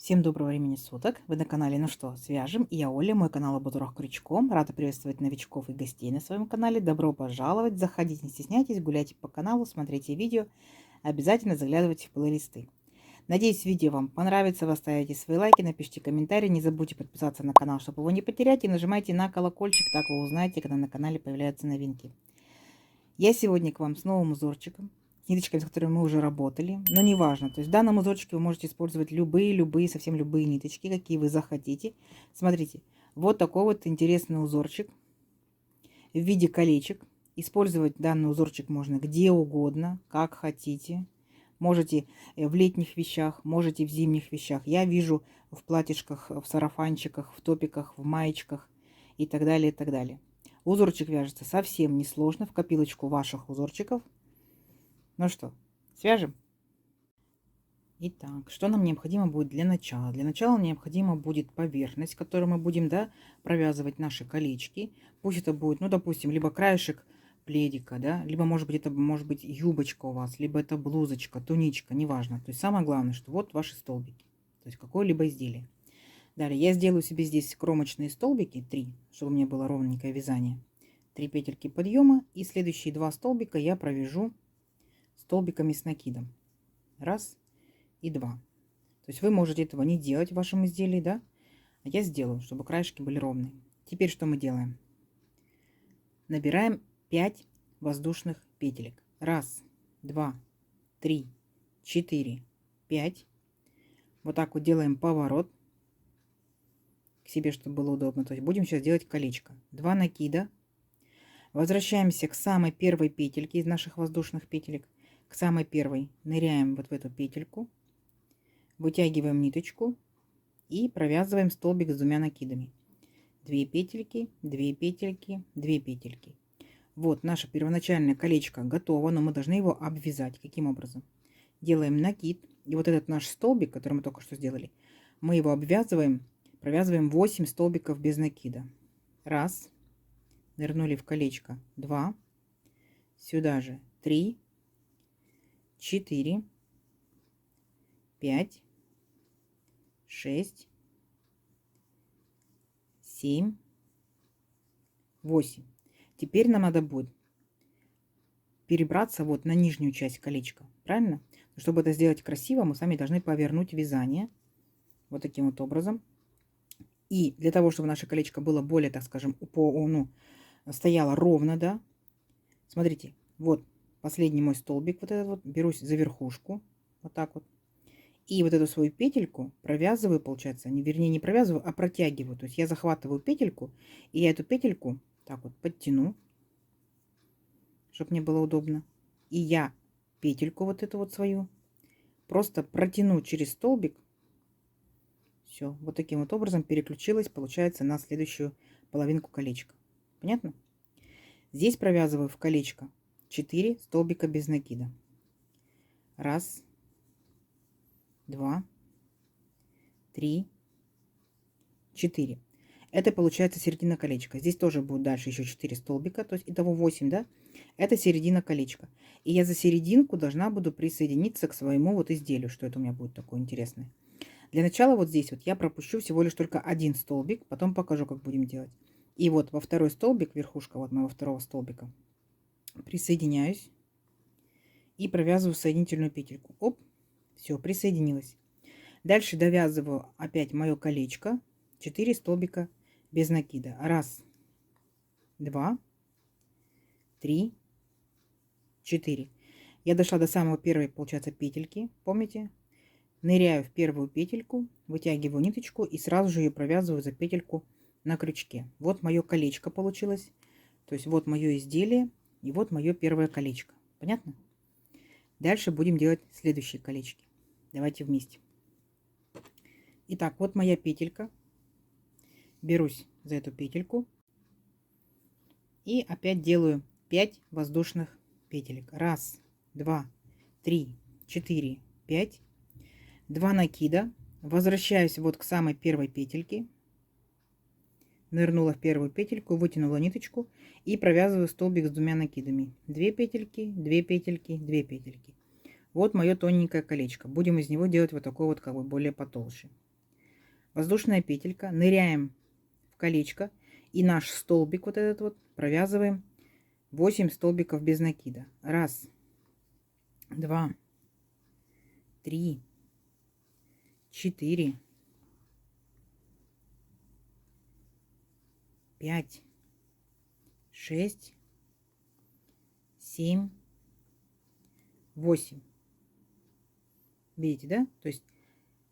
Всем доброго времени суток! Вы на канале Ну что, свяжем? И я Оля, мой канал об узорах крючком. Рада приветствовать новичков и гостей на своем канале. Добро пожаловать! Заходите, не стесняйтесь, гуляйте по каналу, смотрите видео. Обязательно заглядывайте в плейлисты. Надеюсь, видео вам понравится. Вы оставите свои лайки, напишите комментарии. Не забудьте подписаться на канал, чтобы его не потерять. И нажимайте на колокольчик, так вы узнаете, когда на канале появляются новинки. Я сегодня к вам с новым узорчиком, с ниточками, с которыми мы уже работали, но неважно. То есть в данном узорчике вы можете использовать совсем любые ниточки, какие вы захотите. Смотрите, вот такой вот интересный узорчик в виде колечек. Использовать данный узорчик можно где угодно, как хотите. Можете в летних вещах, можете в зимних вещах. Я вижу в платьишках, в сарафанчиках, в топиках, в маечках и так далее, и так далее. Узорчик вяжется совсем несложно в копилочку ваших узорчиков. Ну что, свяжем? Итак, что нам необходимо будет для начала? Для начала необходимо будет поверхность, которую мы будем, провязывать наши колечки. Пусть это будет, ну, допустим, либо краешек пледика, либо, может быть, это может быть юбочка у вас, либо это блузочка, туничка, неважно. То есть самое главное, что вот ваши столбики, то есть какое-либо изделие. Далее я сделаю себе здесь кромочные столбики 3, чтобы у меня было ровненькое вязание. 3 петельки подъема, и следующие 2 столбика я провяжу столбиками с накидом. Раз и 2. То есть вы можете этого не делать в вашем изделии, а я сделаю, чтобы краешки были ровные. Теперь что мы делаем? Набираем 5 воздушных петелек. Раз, 2, 3, 4, 5. Вот так вот делаем поворот к себе, чтобы было удобно. То есть будем сейчас делать колечко. 2 накида. Возвращаемся к самой первой петельке из наших воздушных петелек. К самой первой ныряем вот в эту петельку. Вытягиваем ниточку и провязываем столбик с 2 накидами. 2 петельки, 2 петельки, 2 петельки. Вот наше первоначальное колечко готово, но мы должны его обвязать. Каким образом? Делаем накид. И вот этот наш столбик, который мы только что сделали, мы его обвязываем, провязываем 8 столбиков без накида. Раз. Нырнули в колечко. 2. Сюда же 3. 4. 5. 6. 7. 8. Теперь нам надо будет перебраться вот на нижнюю часть колечка. Правильно? Чтобы это сделать красиво, мы сами должны повернуть вязание. Вот таким вот образом. И для того, чтобы наше колечко было более, так скажем, стояло ровно, смотрите, вот последний мой столбик, вот этот вот, берусь за верхушку, вот так вот. И вот эту свою петельку провязываю, получается, вернее, не провязываю, а протягиваю. То есть я захватываю петельку, и я эту петельку так вот подтяну, чтобы мне было удобно. И я петельку вот эту вот свою просто протяну через столбик. Все, вот таким вот образом переключилась, получается, на следующую половинку колечка. Понятно? Здесь провязываю в колечко 4 столбика без накида. Раз, 2, 3, 4. Это получается середина колечка. Здесь тоже будет дальше еще 4 столбика, то есть итого 8, Это середина колечка. И я за серединку должна буду присоединиться к своему вот изделию, что это у меня будет такое интересное. Для начала вот здесь вот я пропущу всего лишь только один столбик, потом покажу, как будем делать. И вот во второй столбик, верхушка вот моего второго столбика, присоединяюсь и провязываю соединительную петельку. Оп, все, присоединилась. Дальше довязываю опять мое колечко, 4 столбика без накида. Раз, 2, 3, 4. Я дошла до самой первой, получается, петельки, помните? Ныряю в первую петельку, вытягиваю ниточку и сразу же ее провязываю за петельку на крючке. Вот мое колечко получилось. То есть вот мое изделие и вот мое первое колечко. Понятно? Дальше будем делать следующие колечки. Давайте вместе. Итак, вот моя петелька. Берусь за эту петельку и опять делаю 5 воздушных петелек. Раз, 2, 3, 4, 5. 2 накида. Возвращаюсь вот к самой первой петельке. Нырнула в первую петельку, вытянула ниточку и провязываю столбик с 2 накидами. 2 петельки, 2 петельки, 2 петельки. Вот мое тоненькое колечко. Будем из него делать вот такое вот, как бы более потолще. Воздушная петелька, ныряем в колечко и наш столбик вот этот вот провязываем 8 столбиков без накида. Раз, два, три, 4, 5, 6, 7, 8. Видите, да? То есть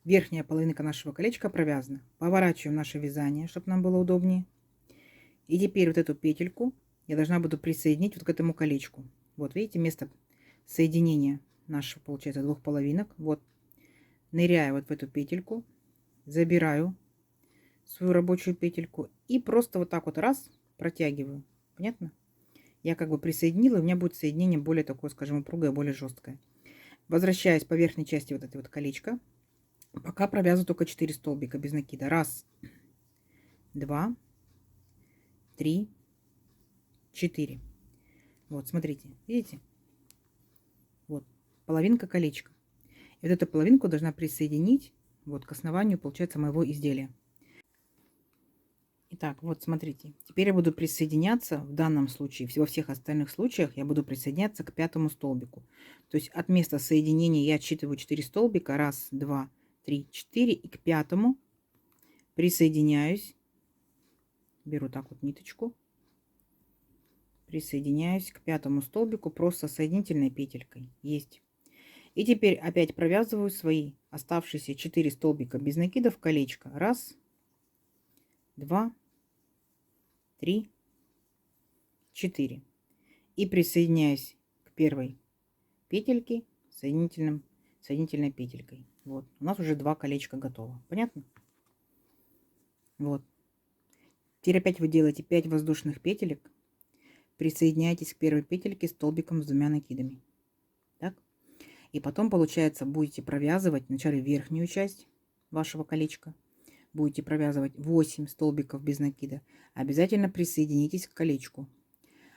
верхняя половинка нашего колечка провязана. Поворачиваем наше вязание, чтобы нам было удобнее. И теперь вот эту петельку я должна буду присоединить вот к этому колечку. Вот видите, место соединения нашего, получается, двух половинок. Вот, ныряю вот в эту петельку, забираю свою рабочую петельку и просто вот так вот раз протягиваю. Понятно? Я как бы присоединила, у меня будет соединение более такое, скажем, упругое, более жесткое. Возвращаюсь по верхней части вот этой вот колечка. Пока провязываю только 4 столбика без накида. Раз, два, три, 4. Вот, смотрите, видите? Вот, половинка колечка. И вот эту половинку должна присоединить вот к основанию, получается, моего изделия. Итак, вот смотрите. Теперь я буду присоединяться в данном случае, во всех остальных случаях я буду присоединяться к 5 столбику. То есть от места соединения я отсчитываю 4 столбика. Раз, два, три, 4. И к 5 присоединяюсь. Беру так вот ниточку. Присоединяюсь к 5 столбику просто соединительной петелькой. Есть. И теперь опять провязываю свои оставшиеся 4 столбика без накида в колечко. Раз, два, три, 4. И присоединяюсь к первой петельке соединительной петелькой. Вот. У нас уже 2 колечка готово. Понятно? Вот. Теперь опять вы делаете 5 воздушных петелек. Присоединяйтесь к первой петельке столбиком с 2 накидами. Так? И потом, получается, будете провязывать вначале верхнюю часть вашего колечка. Будете провязывать 8 столбиков без накида. Обязательно присоединитесь к колечку.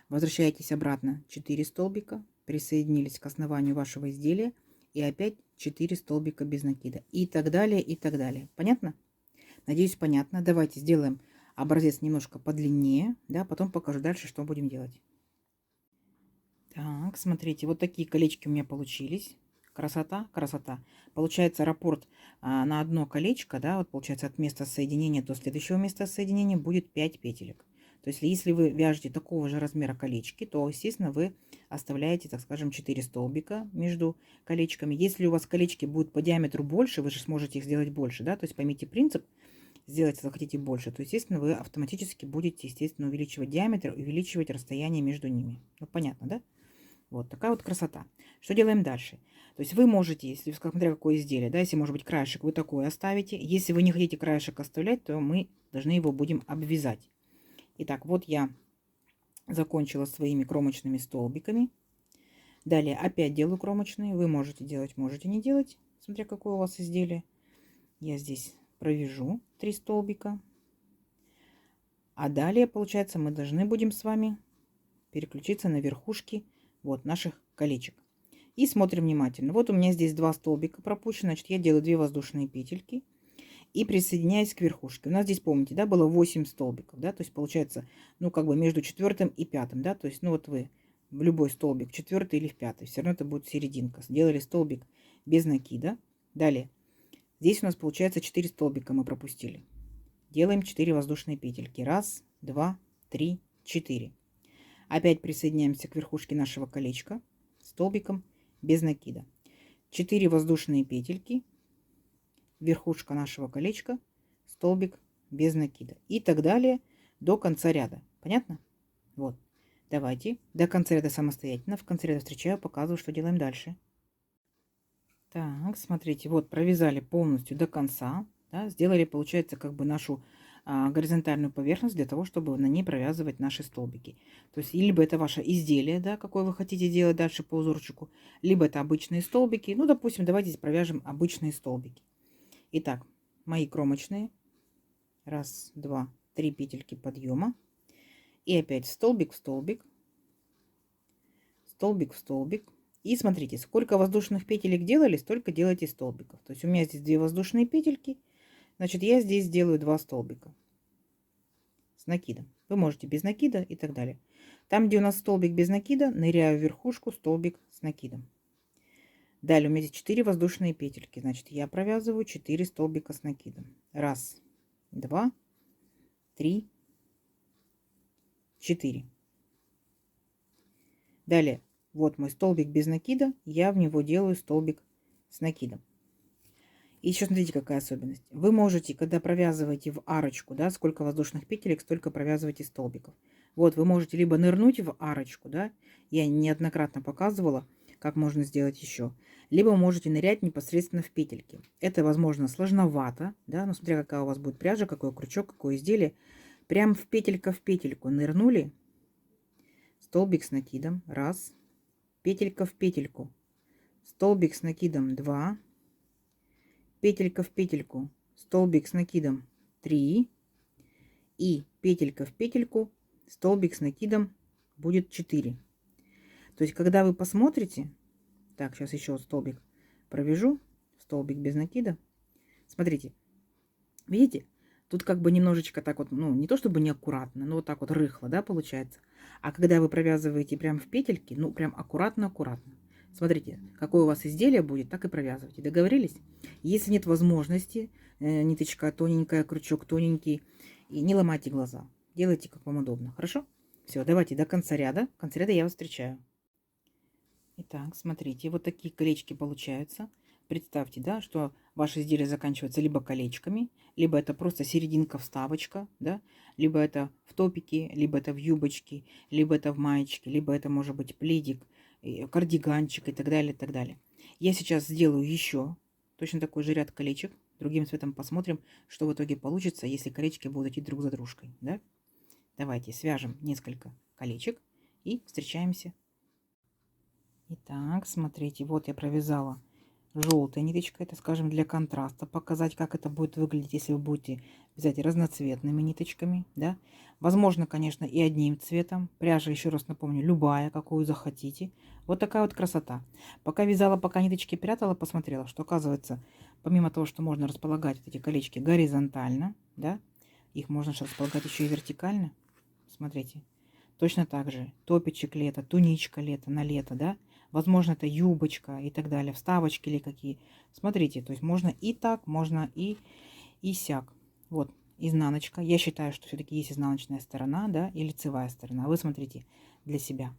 Возвращаетесь обратно 4 столбика. Присоединились к основанию вашего изделия. И опять 4 столбика без накида. И так далее, и так далее. Понятно? Надеюсь, понятно. Давайте сделаем образец немножко подлиннее. Да, потом покажу дальше, что будем делать. Так, смотрите, вот такие колечки у меня получились. Красота, красота. Получается раппорт на одно колечко, да, вот получается от места соединения до следующего места соединения будет 5 петелек. То есть если вы вяжете такого же размера колечки, то, естественно, вы оставляете, так скажем, 4 столбика между колечками. Если у вас колечки будут по диаметру больше, вы же сможете их сделать больше, да, то есть поймите принцип, сделать, если хотите больше, то, естественно, вы автоматически будете, естественно, увеличивать диаметр, увеличивать расстояние между ними. Ну, понятно, да? Вот такая вот красота. Что делаем дальше? То есть вы можете, если, смотря какое изделие, да, если, может быть, краешек вы такой оставите. Если вы не хотите краешек оставлять, то мы должны его будем обвязать. Итак, вот я закончила своими кромочными столбиками. Далее опять делаю кромочные. Вы можете делать, можете не делать, смотря какое у вас изделие. Я здесь провяжу 3 столбика. А далее, получается, мы должны будем с вами переключиться на верхушки вот наших колечек. И смотрим внимательно. Вот у меня здесь 2 столбика пропущено. Значит, я делаю 2 воздушные петельки и присоединяюсь к верхушке. У нас здесь, помните, да, было 8 столбиков, да, то есть получается, ну, как бы между 4 и 5, да, то есть, ну, вот вы в любой столбик, 4 или в 5, все равно это будет серединка. Сделали столбик без накида. Далее, здесь у нас получается 4 столбика мы пропустили. Делаем 4 воздушные петельки. Раз, два, три, 4. Опять присоединяемся к верхушке нашего колечка столбиком без накида. 4 воздушные петельки, верхушка нашего колечка, столбик без накида. И так далее до конца ряда. Понятно? Вот. Давайте до конца ряда самостоятельно. В конце ряда встречаю, показываю, что делаем дальше. Так, смотрите, вот провязали полностью до конца. Да, сделали, получается, как бы нашу горизонтальную поверхность для того, чтобы на ней провязывать наши столбики. То есть, либо это ваше изделие, да, какое вы хотите делать дальше по узорчику, либо это обычные столбики. Ну, допустим, давайте здесь провяжем обычные столбики. Итак, мои кромочные. Раз, два, 3 петельки подъема. И опять столбик в столбик. Столбик в столбик. И смотрите, сколько воздушных петелек делали, столько делайте столбиков. То есть у меня здесь 2 воздушные петельки. Значит, я здесь делаю 2 столбика с накидом. Вы можете без накида и так далее. Там, где у нас столбик без накида, ныряю в верхушку, столбик с накидом. Далее у меня здесь 4 воздушные петельки. Значит, я провязываю 4 столбика с накидом. 1, 2, 3, 4. Далее, вот мой столбик без накида. Я в него делаю столбик с накидом. И еще смотрите, какая особенность. Вы можете, когда провязываете в арочку, да, сколько воздушных петелек, столько провязываете столбиков. Вот, вы можете либо нырнуть в арочку, да, я неоднократно показывала, как можно сделать еще. Либо можете нырять непосредственно в петельки. Это, возможно, сложновато, да, но смотря какая у вас будет пряжа, какой крючок, какое изделие. Прям в петельку нырнули, столбик с накидом, 1, петелька в петельку, столбик с накидом, 2, петелька в петельку, столбик с накидом, 3 и петелька в петельку, столбик с накидом будет 4. То есть, когда вы посмотрите, так, сейчас еще столбик провяжу, столбик без накида. Смотрите, видите, тут как бы немножечко так вот, ну, не то чтобы неаккуратно, но вот так вот рыхло, да, получается. А когда вы провязываете прям в петельки, ну, прям аккуратно-аккуратно. Смотрите, какое у вас изделие будет, так и провязывайте. Договорились? Если нет возможности, ниточка тоненькая, крючок тоненький, и не ломайте глаза. Делайте, как вам удобно. Хорошо? Все, давайте до конца ряда. В конце ряда я вас встречаю. Итак, смотрите, вот такие колечки получаются. Представьте, да, что ваше изделие заканчивается либо колечками, либо это просто серединка вставочка, да, либо это в топике, либо это в юбочке, либо это в маечке, либо это может быть пледик, кардиганчик и так далее, и так далее. Я сейчас сделаю еще точно такой же ряд колечек. Другим цветом посмотрим, что в итоге получится, если колечки будут идти друг за дружкой, да. Давайте свяжем несколько колечек и встречаемся. Итак, смотрите, вот я провязала желтой ниточкой, это, скажем, для контраста, показать, как это будет выглядеть, если вы будете вязать разноцветными ниточками, да. Возможно, конечно, и одним цветом. Пряжа, еще раз напомню, любая, какую захотите. Вот такая вот красота. Пока вязала, пока ниточки прятала, посмотрела, что, оказывается, помимо того, что можно располагать вот эти колечки горизонтально, да, их можно же располагать еще и вертикально. Смотрите. Точно так же топичек лето, туничка лето на лето, да. Возможно, это юбочка и так далее, вставочки или какие. Смотрите, то есть можно и так, можно и сяк. Вот изнаночка. Я считаю, что все-таки есть изнаночная сторона, да, и лицевая сторона. Вы смотрите для себя.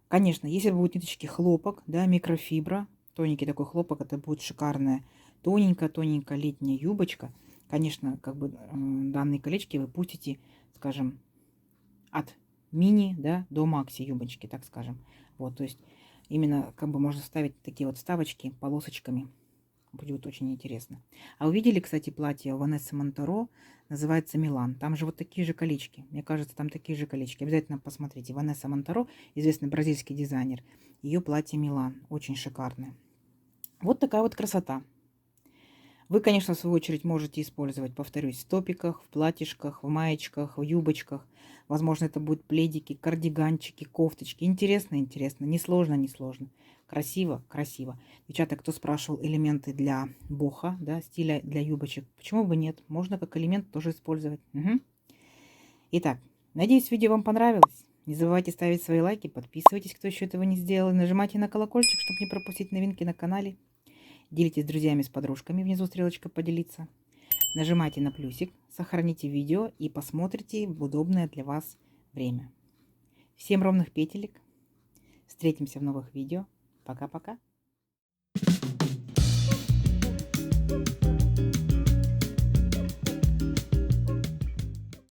Конечно, если будут ниточки хлопок, да, микрофибра, тоненький такой хлопок, это будет шикарная тоненькая летняя юбочка. Конечно, как бы данные колечки вы пустите, скажем, от мини, да, до макси юбочки, так скажем. Вот, то есть именно как бы можно ставить такие вот вставочки полосочками. Будет очень интересно. А вы видели, кстати, платье Ванессы Монтеро, называется Милан. Там же вот такие же колечки. Мне кажется, там такие же колечки. Обязательно посмотрите. Ванесса Монтеро, известный бразильский дизайнер. Ее платье Милан. Очень шикарное. Вот такая вот красота. Вы, конечно, в свою очередь можете использовать, повторюсь, в топиках, в платьишках, в маечках, в юбочках. Возможно, это будут пледики, кардиганчики, кофточки. Интересно, интересно. Несложно, несложно. Красиво, красиво. Девчата, кто спрашивал элементы для боха, да, стиля для юбочек, почему бы нет? Можно как элемент тоже использовать. Угу. Итак, надеюсь, видео вам понравилось. Не забывайте ставить свои лайки, подписывайтесь, кто еще этого не сделал. Нажимайте на колокольчик, чтобы не пропустить новинки на канале. Делитесь с друзьями, с подружками, внизу стрелочка «Поделиться». Нажимайте на плюсик, сохраните видео и посмотрите в удобное для вас время. Всем ровных петелек. Встретимся в новых видео. Пока-пока.